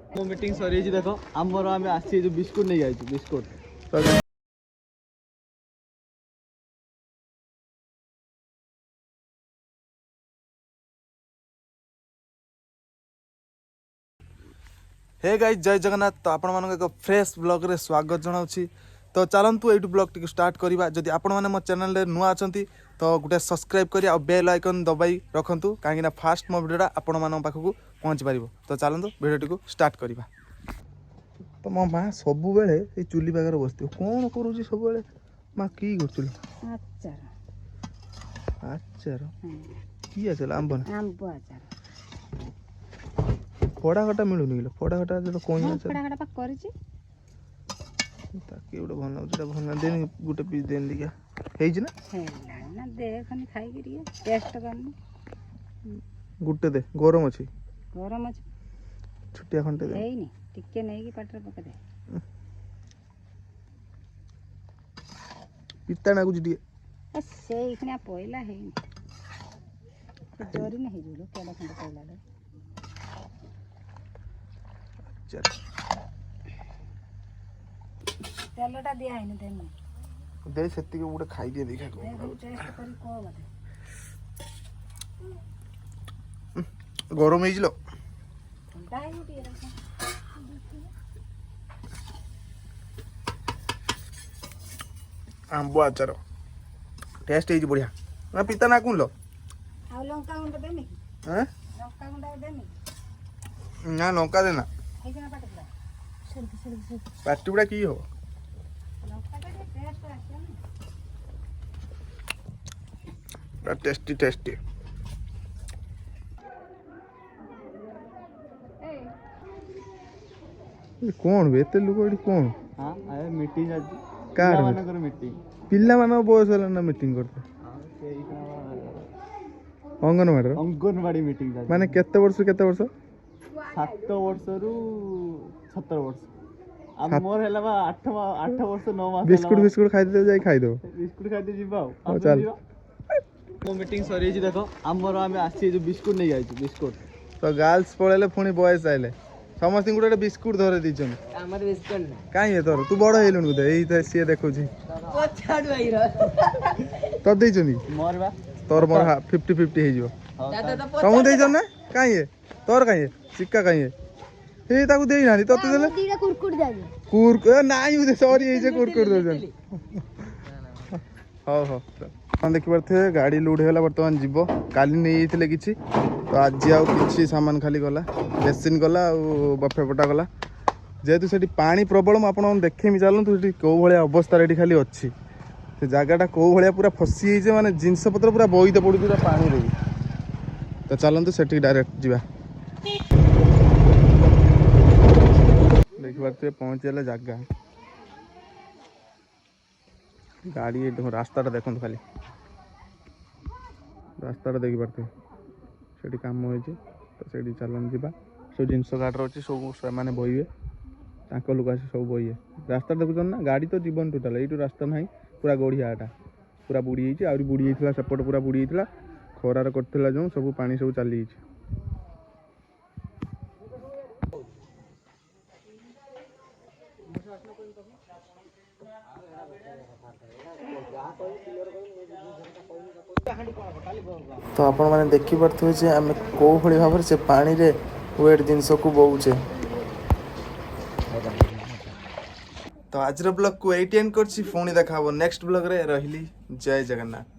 मो मीटिंग सरी देख आमर आम आसी जो बिस्कुट नहीं आई बिस्कुट हे गाइस जय जगन्नाथ। तो आपण मान एक फ्रेश ब्लॉग रे स्वागत जनाऊँ। तो चलतु ये ब्लॉग टी स्टार्ट करवा। जदि आपण मैंने मो चैनल रे नुआ अच्छा तो गोटे सब्सक्राइब करिया और बेल आइकन दबाई रखु कहीं फास्ट मो वीडियोटा आपण मान पाखक पहुँच पार। तो चलतु वीडियो टी स्टार्ट करवा। तो मो माँ सब बेले चुली पाखे बसती कौन करुँच सब माँ कि कर आचार कि आचार आंब फड़ा घटा मिलूनी कि फड़ा घटा जो कौन गोटे भल लागे भल देनी गोटे पीस देन दिखा ना गोटे दे गरम अच्छी छुटिया खंडे टिके नहीं पाटर पके दे पिता ना कुछ दिए से इखने पइला है चोरी नहीं जोलो केला खंडे पइला ले चल तेलटा दिया है न देन दे सेती के गोटे खाई दिए देखा टेस्ट करी को बाटे गरम हे जिलो ठंडा है गोटी रखा आंब आचार टेस्ट है बढ़िया ना पिता ना कौन लो आ लंका गुंड देनी हैं लंका गुंड देनी ना लंका देना है ना पाटे सर पार्टी बुड़ा की हो लंका का टेस्ट आछे ना टेस्टी टेस्टी कौन बे एते लोक एडी कौन हाँ आए मीटिंग आज कार मानकर मीटिंग पिल्ला मान बयस है ना मीटिंग करते अंगनवाड़ी अंगनवाड़ी मीटिंग माने केते वर्ष 7 वर्ष रु 17 वर्ष अब मोर हैला बा 8 वर्ष 9 मास बिस्कुट बिस्कुट खाई दे जाई खाई दो बिस्कुट खाई दे जीवा हो चल मो मीटिंग सरी देख आमर आम आसी जो बिस्कुट नहीं आई बिस्कुट तो गर्ल्स पळेले पुणी बॉयज आइले समस्त गोटे बिस्कुट धरे दीचन हमर बिस्कुट काई है तोर तू बड़ हेलुन गुदे एई त सी देखौ छी पछाड़ भाई रो तो देचनी मोर बा तोर मोर 50-50 हे जिवो दादा तो तुम देचन ना काई है तोर काई है सिक्का काई है ए ताकू देई नानी तते देले दीदा कुरकुर दे कुरकुर नाई उदे सॉरी ए जे कुरकुर दोजन हो हो हम देखि परथे गाड़ी लोड होला वर्तमान जीवो काली नै आइथिले किछि तो आज आउ किछि सामान खाली गला बेसिन गला और बफे पटा गला जेहेतु सेठी पानी प्रबल आपन देखेमी चलतु सेठी कौ भलिया अवस्था रेडी खाली अच्छी से जगहटा कौ भलिया पूरा फसी जाइए माने जिनस पत्र पूरा बोईते पड़ू पूरा पानी रे तो चलतु सेठी डायरेक्ट जीवा देखि पारते पहुंचले जगह गाड़ी रास्ता देखो खाली रास्ता देखि पारते सेठी काम होइछे तो सेठी चलन जीवा सब जिनस गाड़ी अच्छी सब मैंने बोइबे तांको लोक आसी सब बोइबे रास्ता देखुन ना गाड़ी तो जीवन टोटाल यू रास्ता ना पूरा गढ़ियाटा पूरा बुड़ी जाइए आहरी बुड़ी जाइए सेपट पूरा बुड़ी जाइए खरार करथिला जो सब पानी सब चली जाइए तो आपण मैंने देखी पारे आम कौ भाव से पानी रे वेट जिनस को बोचे तो आज ब्लॉग को एटी एंड कर पुणी देखा नेक्स्ट ब्लॉग रे रही जय जगन्नाथ।